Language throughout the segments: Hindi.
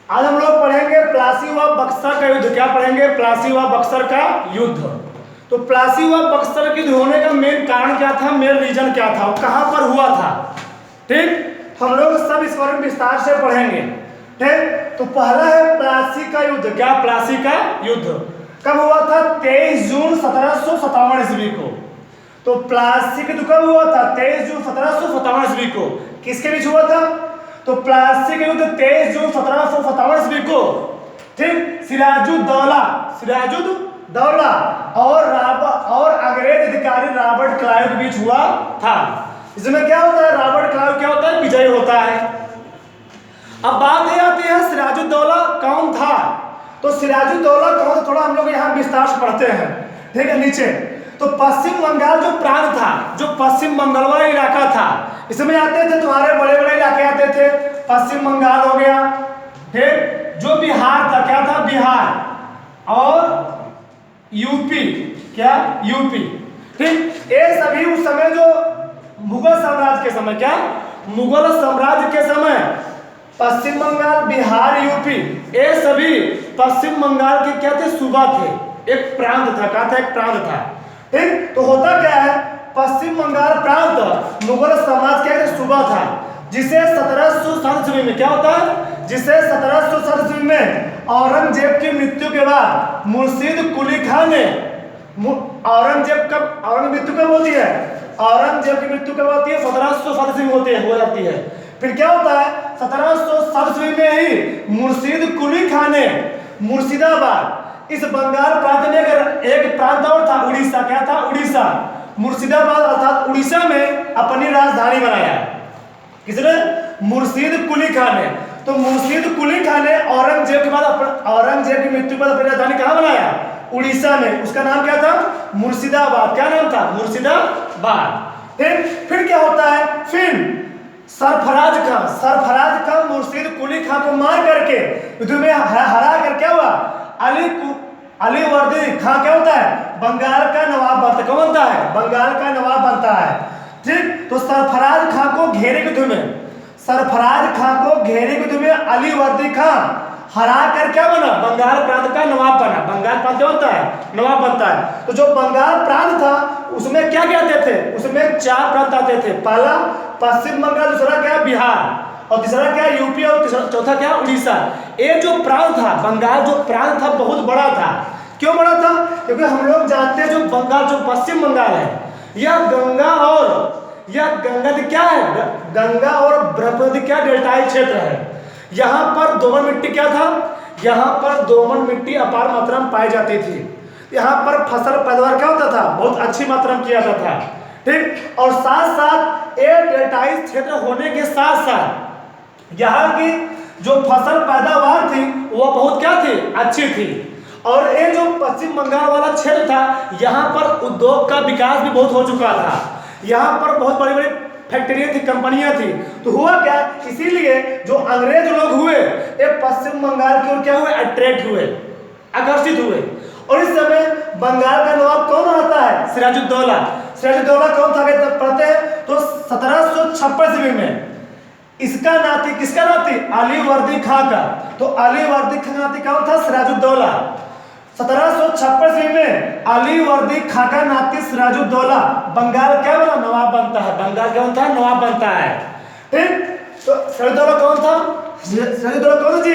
आज हम लोग पढ़ेंगे प्लासी व बक्सर का युद्ध। क्या पढ़ेंगे? प्लासी व बक्सर का युद्ध। तो प्लासी व बक्सर के युद्ध होने का मेन कारण क्या था, मेन रीजन क्या था, कहां पर हुआ था? ठीक, हम लोग सब इस बारे में विस्तार से पढ़ेंगे। ठीक, तो पहला है प्लासी का युद्ध। क्या? प्लासी का युद्ध कब हुआ था? 23 जून 1757 ईस्वी को। तो प्लासी का युद्ध कब हुआ था? 23 जून 1757 ईस्वी को। किसके बीच हुआ था? तो प्लासी का युद्ध 23 जून 1757 ईस्वी को, ठीक, सिराजुद्दौला और अंग्रेज अधिकारी रॉबर्ट क्लाइव के बीच हुआ था। इसमें क्या होता है? रॉबर्ट क्लाइव क्या होता है? विजयी होता है। अब बात ये आती है सिराजुद्दौला कौन था? तो सिराजुद्दौला कौन था, थोड़ा हम लोग यहाँ विस्तार से पढ़ते हैं। ठीक है, नीचे तो पश्चिम बंगाल जो प्रांत था, जो पश्चिम बंगाल इलाका था, इसमें आते थे तुम्हारे बड़े बड़े इलाके आते थे। पश्चिम बंगाल हो गया, ठीक, जो बिहार था, क्या था? बिहार और यूपी, क्या? यूपी, ठीक, ये सभी उस समय जो मुगल साम्राज्य के समय, क्या? मुगल साम्राज्य के समय पश्चिम बंगाल, बिहार, यूपी, ये सभी पश्चिम बंगाल के क्या थे? सूबा थे, एक प्रांत था। क्या था? एक प्रांत था। ठीक, तो होता क्या है, पश्चिम बंगाल प्रांत मुगल साम्राज्य का सूबा था, जिसे 1760 ईस्वी में क्या होता है, जिसे 1760 ईस्वी में औरंगजेब की मृत्यु के बाद मुर्शीद कुली खान ने, औरंगजेब मृत्यु कब होती है? औरंगजेब की मृत्यु कब होती है? 1760 ईस्वी में होती है, हो जाती है। फिर क्या होता है? 1760 ईस्वी में ही मुर्शीद कुली खान ने मुर्शिदाबाद, इस बंगाल प्रांत में अगर एक प्रांत और था उड़ीसा, क्या था? उड़ीसा, मुर्शिदाबाद अर्थात उड़ीसा में अपनी राजधानी बनाया। किसने? मुर्शीद कुली खान ने। तो मुर्शीद कुली खान ने औरंगजेब के बाद औरंगजेब की मृत्यु के बाद अपनी राजधानी कहाँ बनाया? उड़ीसा में। उसका नाम क्या था? मुर्शिदाबाद। क्या नाम था? मुर्शिदाबाद। फिर क्या होता है? फिर सरफराज खान मुर्शीद कुली खान को मार करके युद्ध में हरा कर क्या हुआ? अलीवर्दी खान क्या होता है? बंगाल का नवाब बनता। कौन बनता है? बंगाल का नवाब बनता है। ठीक, तो सरफराज खान को घेरे के युद्ध में, सरफराज खान को घेरे के युद्ध में अलीवर्दी खान हरा कर क्या बना? बंगाल प्रांत का नवाब बना। बंगाल प्रांत क्या होता है? नवाब बनता है। तो जो बंगाल प्रांत था उसमें क्या क्या आते थे? उसमें 4 प्रांत आते थे। पहला पश्चिम बंगाल, दूसरा क्या? बिहार, और तीसरा क्या? यूपी, और चौथा क्या? उड़ीसा। ये जो प्रांत था, बंगाल जो प्रांत था, बहुत बड़ा था। क्यों बड़ा था? क्योंकि हम लोग जानते हैं जो बंगाल, जो पश्चिम बंगाल है, यह गंगा नदी क्या है? गंगा और ब्रह्मपुत्र क्या? डेल्टाई क्षेत्र है। यहाँ पर दोमट मिट्टी क्या था? यहाँ पर दोमट मिट्टी अपार मात्रा में पाई जाती थी। यहाँ पर फसल पैदावार क्या होता था? बहुत अच्छी मात्रा में किया जाता था। ठीक, और साथ साथ ये डेल्टाई क्षेत्र होने के साथ साथ यहाँ की जो फसल पैदावार थी वो बहुत क्या थी? अच्छी थी। और ये जो पश्चिम बंगाल वाला क्षेत्र था, यहाँ पर उद्योग का विकास भी बहुत हो चुका था। यहाँ पर बहुत बड़ी बड़ी फैक्ट्रियाँ थी, कंपनियां थी। तो हुआ क्या? इसीलिए जो अंग्रेज लोग हुए ये पश्चिम बंगाल की ओर क्या हुए? अट्रैक्ट हुए, आकर्षित हुए। और इस समय बंगाल का नवाब कौन आता है? सिराजुद्दौला। सिराजुद्दौला कौन था? पढ़ते हैं तो 1756 ईस्वी में इसका नाती, किसका नाती? अलीवर्दी खां का। तो अलीवर्दी खां का नाती कौन था? सिराजुद्दौला। 1756 ईस्वी में अलीवर्दी खां का नाती सिराजुद्दौला बंगाल क्या बना? नवाब बनता है। बंगाल क्या बनता है? नवाब बनता है। ठीक, तो सिराजुद्दौला कौन था? सिराजुद्दौला कौन जी?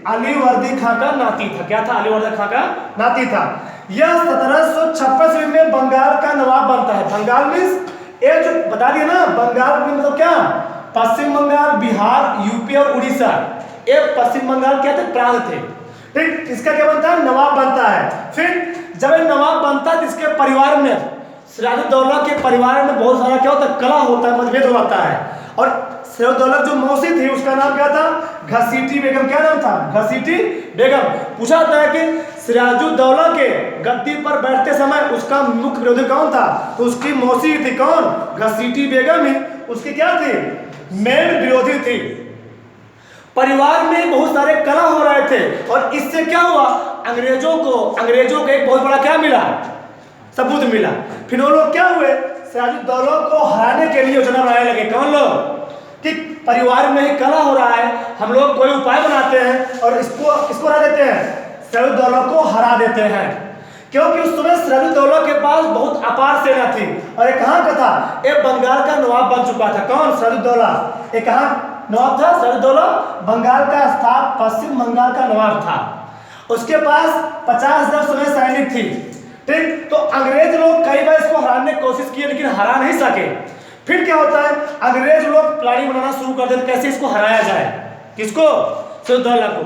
अलीवर्दी खां का नाती था। क्या था? अलीवर्दी खां का नाती था। यह 1756 ईस्वी में बंगाल का नवाब बनता है। बंगाल मीन्स ये जो बता दिया ना, बंगाल में मतलब क्या? पश्चिम बंगाल, बिहार, यूपी और उड़ीसा, ये पश्चिम बंगाल क्या थे? प्रांत थे। ठीक, इसका क्या बनता है? नवाब बनता है। फिर जब ये नवाब बनता है, इसके परिवार में, सिराजुद्दौला के परिवार में बहुत सारा क्या होता है? कला होता है, मतभेद होता है। और सिराजुद्दौला जो मौसी थी उसका नाम क्या था? घसीटी बेगम। क्या नाम था? घसीटी बेगम। पूछा जाता है कि सिराजुद्दौला के गद्दी पर बैठते समय उसका मुख्य विरोधी कौन था? तो उसकी मौसी थी। कौन? घसीटी बेगम ही उसकी क्या थी? मेन विरोधी थी। परिवार में बहुत सारे कला हो रहे थे, और इससे क्या हुआ? अंग्रेजों को एक बहुत बड़ा क्या मिला? सबूत मिला। फिर वो लोग क्या हुए? सिराजुद्दौला को हराने के लिए योजना बनाने लगे। कौन लोग? कि परिवार में ही कलह हो रहा है, हम लोग कोई उपाय बनाते हैं और इसको हरा देते हैं, सिराजुद्दौला को हरा देते हैं। क्योंकि उस समय सिराजुद्दौला के पास बहुत अपार सेना थी। और ये कहाँ का था? ये बंगाल का नवाब बन चुका था। कौन? सिराजुद्दौला। ये कहाँ नवाब था? सिराजुद्दौला बंगाल का था, पश्चिम बंगाल का नवाब था। उसके पास 50,000 समय सैनिक थी। ठीक, तो अंग्रेज लोग कई बार इसको हराने की कोशिश की लेकिन हरा नहीं सके। फिर क्या होता है, अंग्रेज लोग प्लानिंग बनाना शुरू कर देते कैसे इसको हराया जाए। किसको? सिराजुद्दौला को।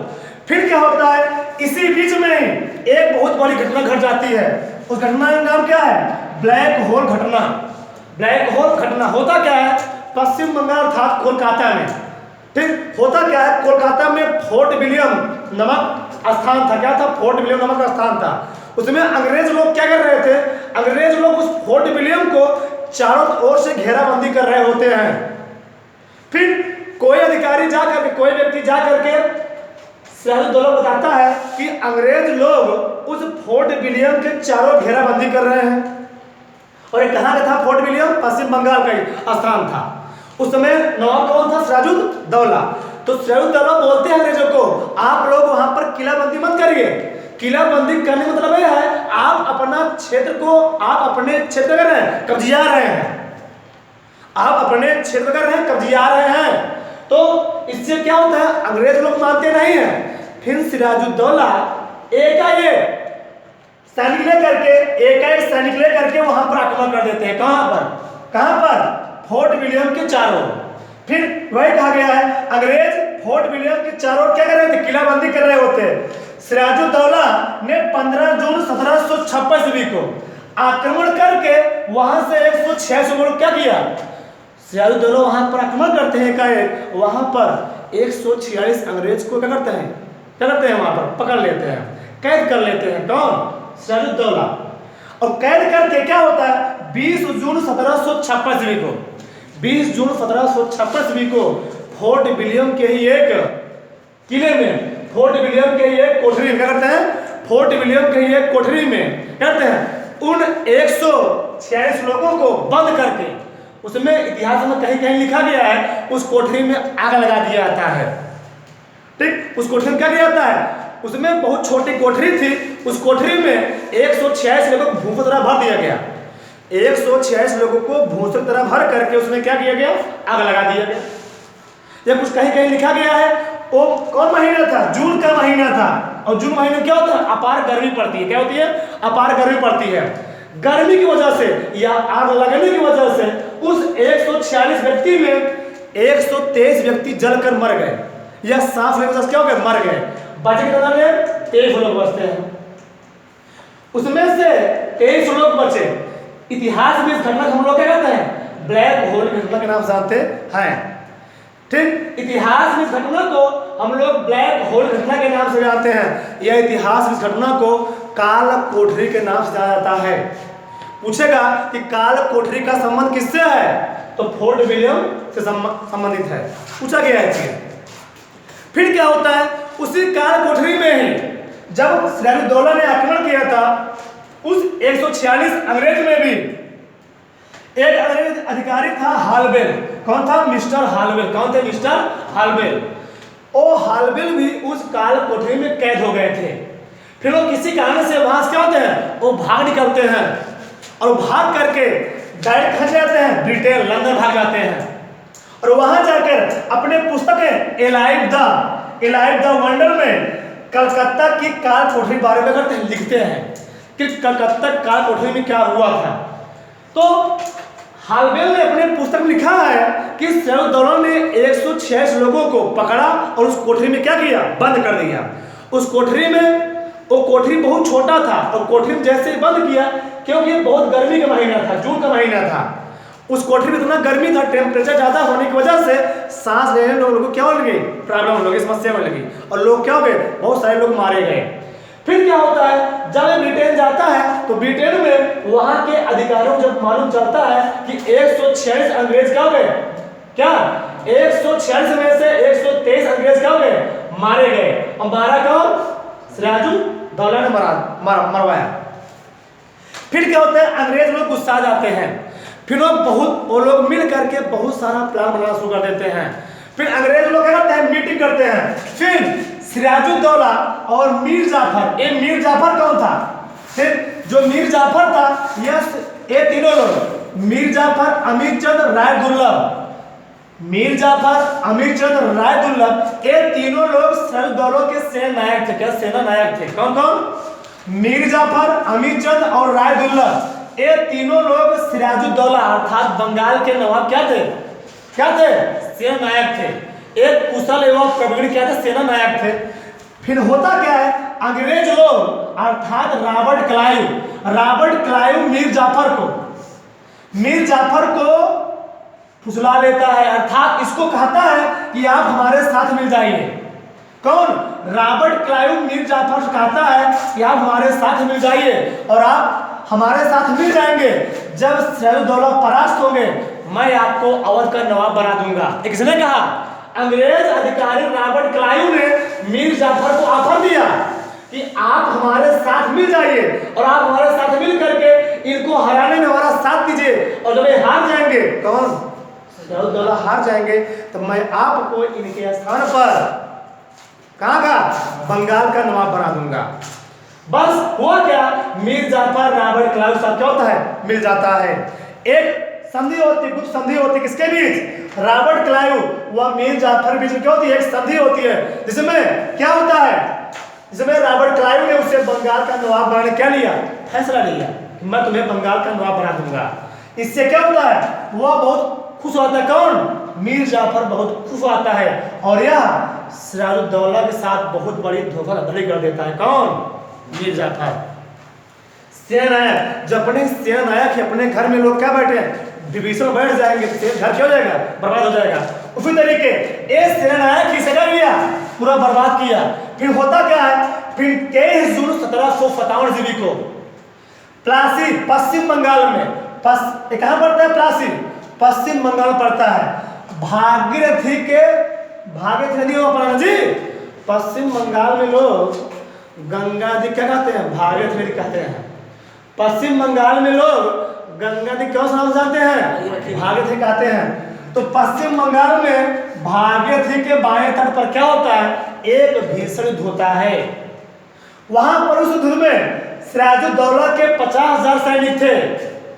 फिर क्या होता है, इसी बीच में एक बहुत बड़ी घटना घट जाती है। उस घटना का नाम क्या है? ब्लैक होल घटना। ब्लैक होल घटना होता क्या है, पश्चिम बंगाल था कोलकाता में। ठीक, होता क्या है, कोलकाता में फोर्ट विलियम नमक स्थान था। क्या था? फोर्ट विलियम नमक स्थान था। उसमें अंग्रेज लोग क्या कर रहे थे, अंग्रेज लोग उस फोर्ट विलियम को चारों ओर से घेराबंदी कर रहे होते हैं। फिर कोई अधिकारी जा करके, कोई व्यक्ति जा करके सिराजुद्दौला बताता है कि अंग्रेज लोग उस फोर्ट विलियम के चारों घेराबंदी कर रहे हैं। और ये कहाँ का था फोर्ट विलियम? पश्चिम बंगाल का स्थान था। उस समय नवाब कौन था? सिराजुद्दौला। तो सिराजुद्दौला बोलते हैं अंग्रेजों को, आप लोग वहां पर किलाबंदी मत करिए। किलाबंदी करने का मतलब यह है आप अपना क्षेत्र को, आप अपने क्षेत्र कर रहे हैं, कब्जिया रहे हैं। आप अपने क्षेत्र कर रहे हैं, कब्जिया रहे हैं। तो इससे क्या होता है, अंग्रेज लोग मानते नहीं हैं। फिर सिराजुद्दौला एकाएक सैनिक लेकर के वहां पर आक्रमण कर देते हैं। कहां पर? कहां पर? फोर्ट विलियम के चारों। फिर वही कहा गया है, अंग्रेज फोर्ट विलियम के चारों क्या कर रहे थे? किलाबंदी कर रहे होते। सिराजुद्दौला ने 15 जून 1756 ईस्वी को आक्रमण करके वहां से 106 लोग क्या किया, सिराजुद्दौला वहां पर आक्रमण करते हैं। क्या वहां पर 146 अंग्रेज को क्या करते हैं, वहां पर पकड़ लेते हैं, कैद कर लेते हैं। कौन? सिराजुद्दौला। और कैद करके क्या होता है, 20 जून 1756 ईस्वी को, 20 जून 1756 ईस्वी को फोर्ट विलियम के ही एक किले में, फोर्ट विलियम के ही एक कोठरी में क्या करते हैं, फोर्ट विलियम के ही एक कोठरी में करते हैं उन 146 लोगों को बंद करके, उसमें इतिहास में कहीं कहीं लिखा गया है उस कोठरी में आग लगा दिया जाता है। ठीक, उस कोठरी में क्या किया जाता है, उसमें बहुत छोटी कोठरी थी, उस कोठरी में 146 लोगों को भूसे तरह भर दिया गया। 146 लोगों को भूसे तरह भर करके उसमें क्या किया गया, आग लगा दिया गया। ये कुछ कहीं कहीं लिखा गया है। वो कौन महीना था? जून का महीना था। और जून महीने क्या होता है, अपार गर्मी पड़ती है। क्या होती है? अपार गर्मी पड़ती है। गर्मी की वजह से या आग लगने की वजह से उस 146 व्यक्ति में 123 व्यक्ति जलकर मर गए, या सांस लेने की वजह से क्या हो गए, मर गए। बचे कितने में? 23 लोग बचते हैं। उसमें से 23 लोग बचे। इतिहास में इस घटना को हम लोग क्या कहते हैं, ब्लैक होल घटना के नाम से जानते हैं। ठीक, इतिहास में इस घटना को हम लोग ब्लैक होल घटना के नाम से जानते हैं। यह इतिहास में इस घटना को काल कोठरी के नाम से जाना जाता है। पूछेगा कि काल कोठरी का संबंध किससे है, तो फोर्ट विलियम से संबंधित है, पूछा गया है। फिर क्या होता है, उसी काल कोठरी में ही जब सिराजुद्दौला ने आक्रमण किया था, उस 146 अंग्रेज में भी एक अंग्रेज अधिकारी था, हालबेल। कौन था? मिस्टर हालबेल। कौन थे? मिस्टर हालबेल। ओ हालबेल भी उस काल कोठरी में कैद हो गए थे। फिर वो किसी कारण से वहां से क्या होते हैं, वो भाग निकलते हैं और भाग करके डायरेक्ट खा जाते हैं ब्रिटेन, लंदन भाग जाते हैं। और वहां जाकर अपने पुस्तक एलाइव द वंडर में कलकत्ता की काल कोठरी बारे में करते हैं, लिखते हैं कि कलकत्ता काल कोठरी में क्या हुआ था। तो हालबेल ने अपने पुस्तक में लिखा है कि सिराजुद्दौला ने 106 लोगों को पकड़ा और उस कोठरी में क्या किया, बंद कर दिया। उस कोठरी में, वो कोठरी बहुत छोटा था और कोठरी में जैसे ही बंद किया, क्योंकि बहुत गर्मी का महीना था, जून का महीना था, उस कोठरी में इतना गर्मी था, टेम्परेचर ज्यादा होने की वजह से सांस लेने लोगों को क्या हो लगी, प्रॉब्लम होने लगी, समस्या होने लगी, और लोग क्या हो गए, बहुत सारे लोग मारे गए। फिर क्या होता है, जब ब्रिटेन जाता है तो ब्रिटेन में वहां के अधिकारियों को जब मालूम चलता है कि 146 अंग्रेज क्या हो गए, क्या 146 में से 123 अंग्रेज क्या हो गए, मारे गए। और मारा कौन? सिराजुद्दौला ने मरवाया। फिर क्या होता है, अंग्रेज लोग गुस्सा जाते हैं। फिर वो लोग मिल करके बहुत सारा प्लान बनाना शुरू कर देते हैं। फिर अंग्रेज लोग क्या करते हैं, मीटिंग करते हैं। फिर सिराजुद्दौला और मीर जाफर, ये मीर जाफर कौन था? फिर जो मीर जाफर था, ये तीनों लोग, मीर जाफर, अमीर चंद, राय दुर्लभ, मीर जाफर, अमीर चंद, राय दुर्लभ, ये तीनों लोग सिराजुद्दौला के सेना नायक थे। क्या सेना नायक थे? कौन कौन? मीर जाफर, अमीर चंद और राय दुर्लभ, ये तीनों लोग सिराजुद्दौला अर्थात बंगाल के नवाब क्या थे? क्या थे? सेना नायक थे। एक कुशल एवं प्रवीण क्या थे? सेना नायक थे। फिर होता क्या है, अंग्रेज लोग अर्थात रॉबर्ट क्लाइव मीर जाफर को फुसला लेता है, अर्थात इसको कहता है कि आप हमारे साथ मिल जाइए। कौन? रॉबर्ट क्लाइव मीर जाफर से कहता है कि आप हमारे साथ मिल जाइए, और आप हमारे साथ मिल जाएंगे, जब सिराजुद्दौला परास्त होंगे मैं आपको अवध का नवाब बना दूंगा। किसने कहा? अंग्रेज अधिकारी रॉबर्ट क्लाइव ने मीर जाफर को ऑफर दिया कि आप हमारे साथ मिल जाइए, और आप हमारे साथ मिल करके इनको हराने में हमारा साथ दीजिए, और जब ये हार जाएंगे, कौन? सिराजुद्दौला हार जाएंगे, तो मैं आपको इनके स्थान पर कहाँ का? बंगाल का नवाब बना दूंगा। बस हुआ क्या, मीर जाफर रॉबर्ट क्लाइव साथ क्या होता है? मिल जाता है। एक संधि होती, कुछ संधि होती, किसके बीच? रॉबर्ट क्लाइव व मीर जाफर बीच में क्या होती है? एक संधि होती है, जिसमें क्या होता है, जिसमें रॉबर्ट क्लाइव ने उसे बंगाल का नवाब बनाने क्या लिया? फैसला लिया कि मैं तुम्हें बंगाल का नवाब बना दूंगा। इससे क्या होता है, वह बहुत खुश होता है। कौन? मीर जाफर बहुत खुश होता है, और यह सिराजुद्दौला के साथ बहुत बड़ी धोखाधड़ी कर देता है। कौन? मीर जाफर। सेना नायक, जब अपने सेना नायक है, अपने घर में लोग क्या बैठे हैं, डिवीजन बैठ जाएंगे, तो घर क्या हो जाएगा? बर्बाद हो जाएगा। उसी तरीके ये सेना नायक की जगह लिया, पूरा बर्बाद किया। फिर होता क्या है, फिर 23 जून 1757 ईस्वी को प्लासी, पश्चिम बंगाल में, कहाँ पड़ता है? प्लासी पश्चिम बंगाल पड़ता है। भागीरथी नदी में जी, पश्चिम बंगाल में लोग गंगा नदी क्या कहते हैं? भागीरथी नदी कहते हैं। पश्चिम बंगाल में लोग गंगा नदी क्यों नाम जानते हैं? भागीरथी कहते हैं। तो पश्चिम बंगाल में भागीरथी के बाएं तट पर क्या होता है? एक भीषण युद्ध होता है। वहां पर उस युद्ध में सिराजुद्दौला के 50,000 सैनिक थे।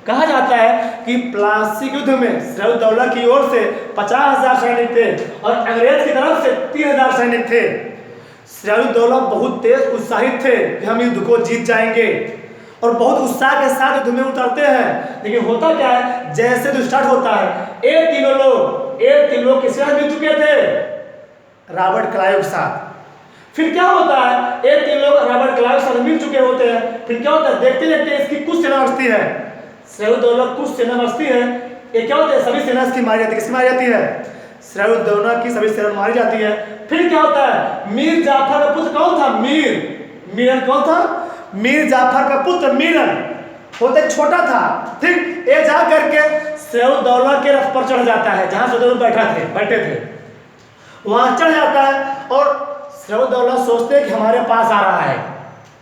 कहा जाता है कि प्लासी युद्ध में सिराजुद्दौला की ओर से 50,000 सैनिक थे, और अंग्रेज की तरफ से 3,000 सैनिक थे। सिराजुद्दौला बहुत तेज उत्साहित थे कि हम युद्ध को जीत जाएंगे, और बहुत उत्साह के साथ युद्ध में उतरते हैं। लेकिन होता क्या है, जैसे युद्ध स्टार्ट होता है, ये तीनों लोग किसके साथ मिल चुके थे? रॉबर्ट क्लाइव के साथ। फिर क्या होता है, ये तीन लोग रॉबर्ट क्लाइव के साथ मिल चुके होते हैं। फिर क्या होता है, देखते देखते इसकी कुछ सेना बचती है, सिराजुद्दौला कुछ सेना बचती है। ये क्या होता है, सभी सेना इसकी मारी जाती है। किसकी मारी जाती है? सिराजुद्दौला की सभी सेना मारी जाती है। फिर क्या होता है, मीर जाफर का पुत्र कौन था? मीरन कौन था? मीर जाफर का पुत्र मीरन होते छोटा था। ठीक, ये जा करके सिराजुद्दौला के रथ पर चढ़ जाता है, जहां सिराजुद्दौला बैठे थे, वहां चढ़ जाता है, और सिराजुद्दौला सोचते हैं कि हमारे पास आ रहा है,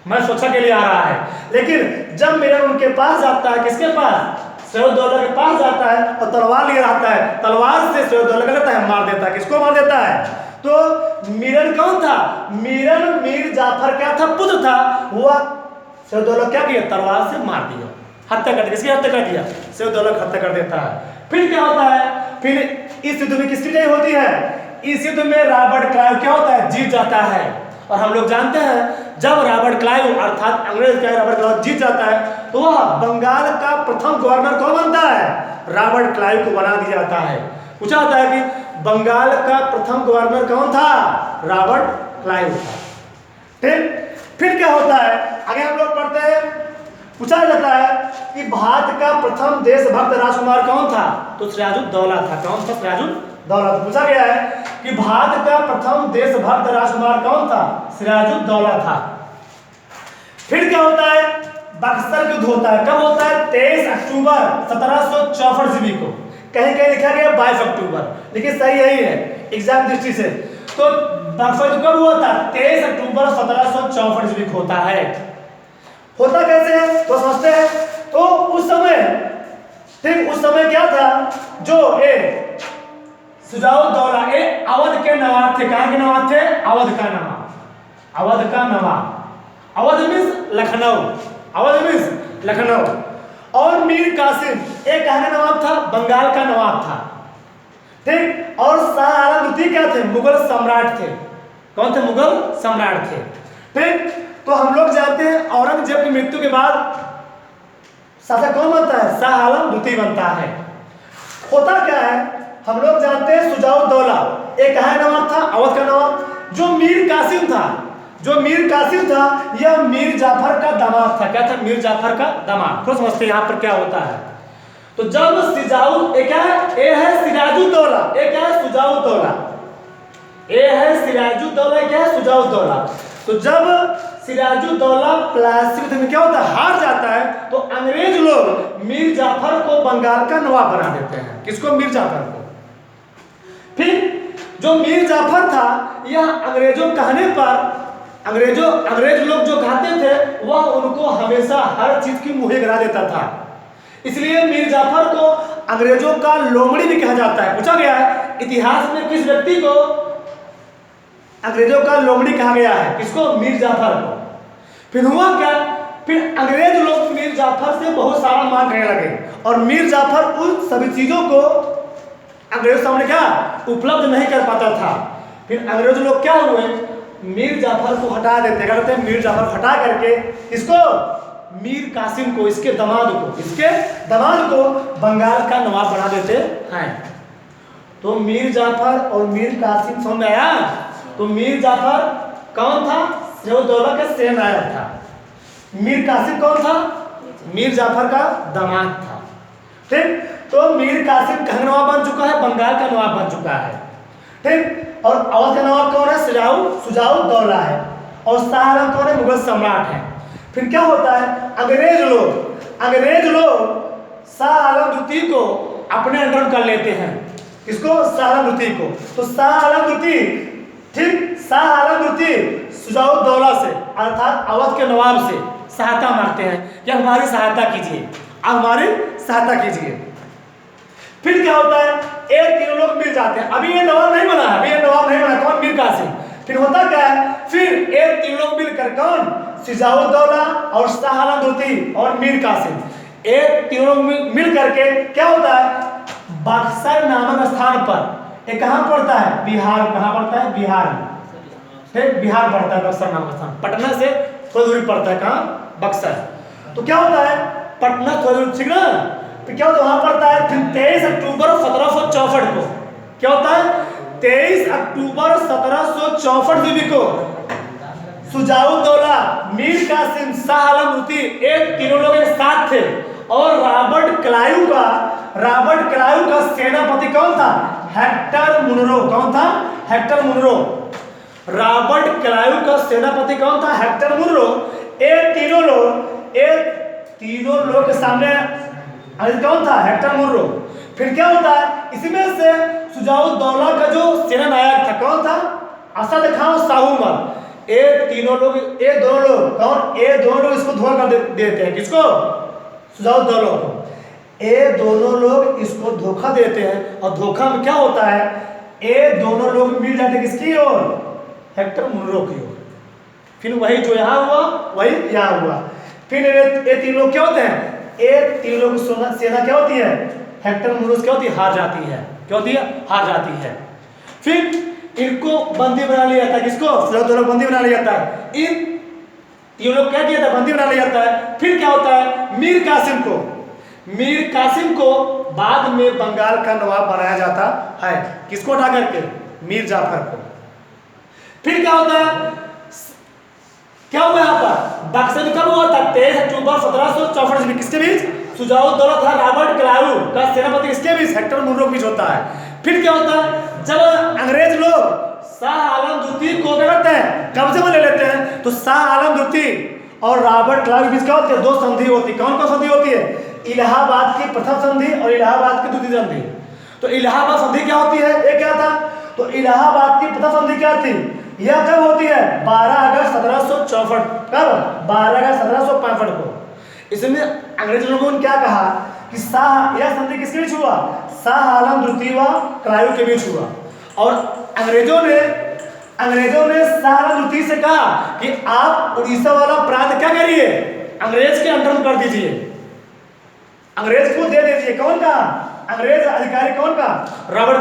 मैं सुरक्षा के लिए आ रहा है। लेकिन जब मीरन उनके पास जाता है, किसके पास? सिराजुद्दौला के पास जाता है, और तलवार लिए रहता है। तलवार से सिराजुद्दौला क्या करता है? मार देता है। किसको मार देता है? तो मीरन कौन था? मीरन मीर जाफर क्या था? पुत्र था। हुआ सिराजुद्दौला क्या किया? तलवार से मार दिया, हत्या कर दिया। किसकी हत्या कर दिया? सिराजुद्दौला की हत्या कर देता है। फिर क्या होता है, फिर इस युद्ध में किसकी विजय होती है? इस युद्ध में रॉबर्ट क्लाइव क्या होता है? जीत जाता है। और हम लोग जानते हैं, जब रॉबर्ट क्लाइव अर्थात अंग्रेज का रॉबर्ट क्लाइव जीत जाता है, तो वह बंगाल का प्रथम गवर्नर कौन बनता है? रॉबर्ट क्लाइव को बना दिया जाता है। पूछा जाता है कि बंगाल का प्रथम गवर्नर कौन था? रॉबर्ट क्लाइव था। ठीक, फिर क्या होता है, आगे हम लोग पढ़ते हैं। पूछा जाता है कि भारत का प्रथम देशभक्त राजकुमार कौन था? तो सिराजुद्दौला था। कौन था? सिराजुद्दौला। पूछा गया है कि भारत का प्रथम देशभक्त राजकुमार कौन था? सिराजुद्दौला था। फिर क्या होता है, बक्सर युद्ध होता है। कब होता है? 23 अक्टूबर 1764 ईस्वी को। कहीं कहीं लिखा गया 22 अक्टूबर, लेकिन सही यही है एग्जाम दृष्टि से। तो बक्सर युद्ध कब हुआ था? 23 अक्टूबर 1764 ईस्वी को होता है। होता कैसे है तो समझते हैं। तो उस समय ठीक, उस समय क्या था, जो सुजाउद्दौला अवध के नवाब थे। कहाँ के नवाब थे? अवध का नवाब, अवध का नवाब। Awadh means Lucknow, Awadh means Lucknow. और मीर कासिम कहाँ का नवाब था? बंगाल का नवाब था। ठीक, और शाह आलम द्वितीय क्या थे? मुगल सम्राट थे। कौन थे? मुगल सम्राट थे। ठीक, तो हम लोग जानते हैं औरंगजेब की मृत्यु के बाद शासक कौन बनता है? शाह आलम द्वितीय बनता है। होता क्या है, हम लोग जानते हैं सुजाउद्दौला कहाँ का नवाब था? अवध का नवाब। जो मीर कासिम था, जो मीर कासिम था, यह मीर जाफर का दामाद था। क्या था? मीर जाफर का दामाद। तो समझते हैं यहाँ पर क्या होता है। तो जब क्या है? सिराजुद्दौला। क्या है? सुजाउद्दौला। है सिराजुद्दौला, क्या है? सुजाउद्दौला। तो जब सिराजुद्दौला प्लासी युद्ध में क्या होता है? हार जाता है, तो अंग्रेज लोग मीर जाफर को बंगाल का नवाब बना देते हैं। किसको? मीर जाफर को। फिर जो मीर जाफर था, यह अंग्रेजों कहने पर अंग्रेज लोग जो कहते थे, वह उनको हमेशा हर चीज की मुहैया करा देता था। इसलिए मीर जाफर को अंग्रेजों का लोमड़ी भी कहा जाता है। पूछा गया है इतिहास में किस व्यक्ति को अंग्रेजों का लोमड़ी कहा गया है? किसको? मीर जाफर को। फिर हुआ क्या? फिर अंग्रेज लोग मीर जाफर से बहुत सारा मांग करने लगे, और मीर जाफर उन सभी चीजों को अंग्रेजों सामने क्या उपलब्ध नहीं कर पाता था। फिर अंग्रेज लोग क्या हुए? मीर जाफर को हटा देते। क्या करते हैं? मीर जाफर हटा करके इसको मीर कासिम को, इसके दामाद को बंगाल का नवाब बना देते हैं। तो मीर जाफर और मीर कासिम समझ में आया? तो मीर जाफर कौन था? सिराजुद्दौला का सेनानायक था। मीर कासिम कौन था? मीर जाफर का दामाद था। ठीक, तो मीर कासिम कहाँ नवाब बन चुका है? बंगाल का नवाब बन चुका है। ठीक, और अवध का नवाब कौन है? सुजाउद्दौला है। और शाह आलम कौन है? मुगल सम्राट है। फिर क्या होता है? अंग्रेज लोग शाह आलम द्वितीय को अपने अंडर कर लेते हैं। किसको? शाह आलम द्वितीय को। तो शाह आलम द्वितीय, ठीक, शाह आलम द्वितीय सुजाउद्दौला से अर्थात अवध के नवाब से सहायता मांगते हैं कि हमारी सहायता कीजिए, आप हमारी सहायता कीजिए। फिर क्या होता है? तीनों लोग मिल जाते हैं। अभी ये नवाब नहीं बना है, कौन? मीर कासिम। फिर होता क्या है? फिर तीन लोग मिलकर, कौन? सिराजुद्दौला और शाह आलम द्वितीय और मीर कासिम, तीनों मिल करके क्या होता है? बक्सर नामक स्थान पर, कहाँ पड़ता है? बिहार। कहाँ पड़ता है? बिहार में। ठीक, बिहार पड़ता है बक्सर नामक स्थान। पटना से थोड़ी दूरी पड़ता है। कहाँ? बक्सर। तो क्या होता है? पटना थोड़ी दूरी, ठीक ना? फिर क्या होता है? वहां पड़ता है। फिर 23 अक्टूबर 1764 को क्या होता है? 23 अक्टूबर 1764 ईस्वी को सुजाउद्दौला, मीर कासिम, शाह आलम द्वितीय तीनों लोग एक साथ थे। और रॉबर्ट क्लाइव का सेनापति कौन था? Hector Munro. कौन था? Hector Munro. रॉबर्ट क्लाइव का सेनापति कौन था? Hector Munro. तीनों लोग के सामने कौन था? Hector Munro. फिर क्या होता है? इसमें से सुजाउद्दौला का जो सेनानायक था, कौन था? असद खान साहूमल। दोनों लोग कौन? दोनों लोग इसको धोखा कर देते हैं। किसको? सुजाउद्दौला को। दोनों लोग इसको धोखा देते हैं, और धोखा में क्या होता है? दोनों लोग मिल जाते किसकी ओर? हेक्टर मुनरो की ओर। फिर वही जो यहाँ हुआ वही यहाँ हुआ। फिर ये तीन लोग क्या होते हैं? तीन लोग सेना क्या होती है? हेक्टर मुनरो क्या होती है? हार जाती है। क्या होती है? हार जाती है। फिर इनको बंदी बना लिया जाता है। किसको? सुजाउद्दौला को बंदी बना लिया जाता है। ये लोग क्या किया था? बंदी बना लिया जाता है। फिर क्या होता है? मीर कासिम को बाद में बंगाल का नवाब बनाया जाता है। किसको उठा करके? मीर जाफर को। फिर क्या होता है? क्या हुआ यहाँ पर? बक्सर कब हुआ था? 23 अक्टूबर 1764 ईस्वी। किसके बीच? सुजाउद्दौला था रॉबर्ट क्लाइव का सेनापति, इसके बीच हेक्टर मुनरो के बीच होता है। फिर क्या होता है? जब अंग्रेज लोग शाह आलम द्वितीय को क्या करते हैं? कब्जे में ले लेते हैं। तो शाह आलम द्वितीय और रॉबर्ट क्लाइव के बीच क्या होती है? दो संधि होती है। कौन संधि होती है? इलाहाबाद की प्रथम संधि और इलाहाबाद की द्वितीय संधि। तो इलाहाबाद संधि क्या होती है? ये क्या था? तो इलाहाबाद की प्रथम संधि क्या थी? यह कब होती है? 12 अगस्त 1764। कब? 12 अगस्त 1765 को। इसमें अंग्रेज लोगों ने क्या कहा कि शाह, यह संधि किसके बीच हुआ? शाह आलम द्वितीय व क्लायु के बीच हुआ। और अंग्रेजों ने शाह आलम द्वितीय से कहा कि आप उड़ीसा वाला प्रांत क्या करिए, अंग्रेज के अंडर में कर दीजिए, अंग्रेज को दे दीजिए। कौन का? अंग्रेज अधिकारी कौन का? रॉबर्ट